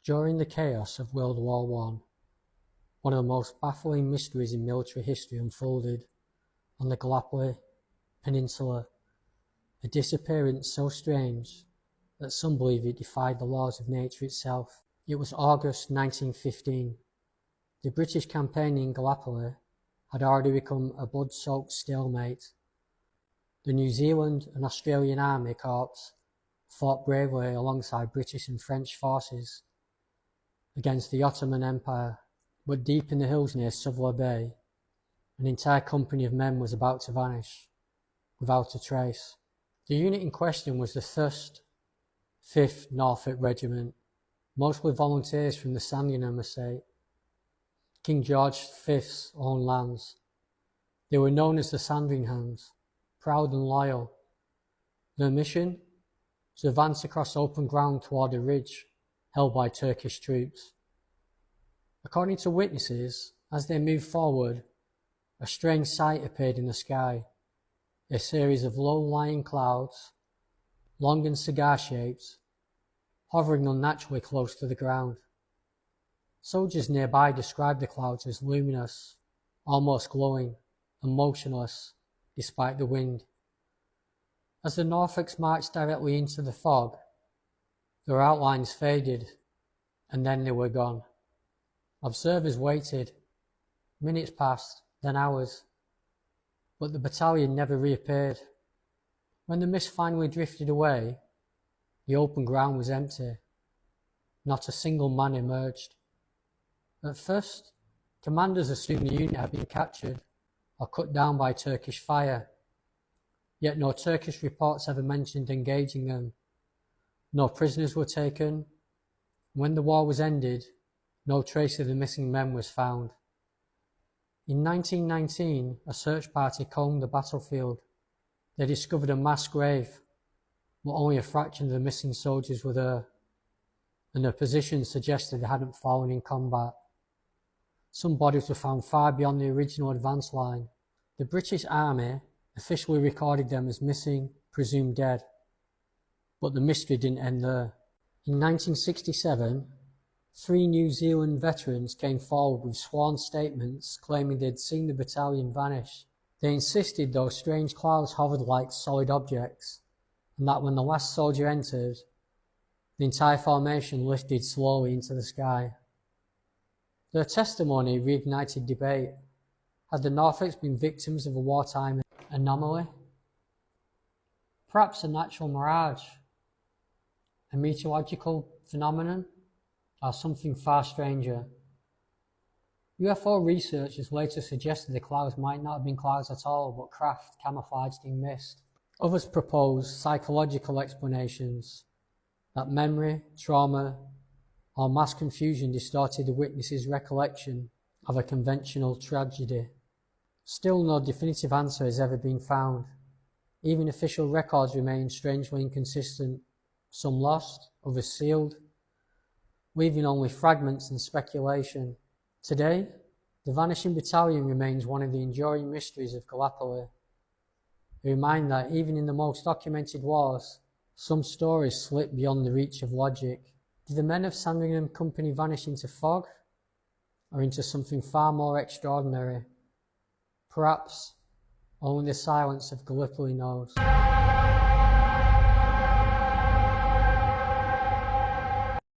During the chaos of World War I, one of the most baffling mysteries in military history unfolded on the Gallipoli Peninsula, a disappearance so strange that some believe it defied the laws of nature itself. It was August 1915. The British campaign in Gallipoli had already become a blood-soaked stalemate. The New Zealand and Australian Army Corps fought bravely alongside British and French forces against the Ottoman Empire, but deep in the hills near Suvla Bay, an entire company of men was about to vanish, without a trace. The unit in question was the 1st, 5th Norfolk Regiment, mostly volunteers from the Sandringham estate, King George V's own lands. They were known as the Sandringhams, proud and loyal. Their mission? To advance across open ground toward a ridge held by Turkish troops. According to witnesses, as they moved forward, a strange sight appeared in the sky, a series of low-lying clouds, long and cigar-shaped, hovering unnaturally close to the ground. Soldiers nearby described the clouds as luminous, almost glowing, and motionless, despite the wind. As the Norfolks marched directly into the fog, their outlines faded, and then they were gone. Observers waited. Minutes passed, then hours, but the battalion never reappeared. When the mist finally drifted away, the open ground was empty. Not a single man emerged. At first, commanders assumed the unit had been captured or cut down by Turkish fire, yet no Turkish reports ever mentioned engaging them. No prisoners were taken. When the war was ended, no trace of the missing men was found. In 1919, a search party combed the battlefield. They discovered a mass grave, but only a fraction of the missing soldiers were there, and their positions suggested they hadn't fallen in combat. Some bodies were found far beyond the original advance line. The British Army officially recorded them as missing, presumed dead, but the mystery didn't end there. In 1967, 3 New Zealand veterans came forward with sworn statements claiming they'd seen the battalion vanish. They insisted those strange clouds hovered like solid objects, and that when the last soldier entered, the entire formation lifted slowly into the sky. Their testimony reignited debate. Had the Norfolks been victims of a wartime anomaly? Perhaps a natural mirage, a meteorological phenomenon, or something far stranger. UFO researchers later suggested the clouds might not have been clouds at all, but craft camouflaged in mist. Others proposed psychological explanations, that memory, trauma, or mass confusion distorted the witness's recollection of a conventional tragedy. Still, no definitive answer has ever been found. Even official records remain strangely inconsistent, some lost, others sealed, leaving only fragments and speculation. Today, the Vanishing Battalion remains one of the enduring mysteries of Gallipoli. A reminder that even in the most documented wars, some stories slip beyond the reach of logic. Did the men of Sandringham Company vanish into fog, or into something far more extraordinary? Perhaps only the silence of Gallipoli knows.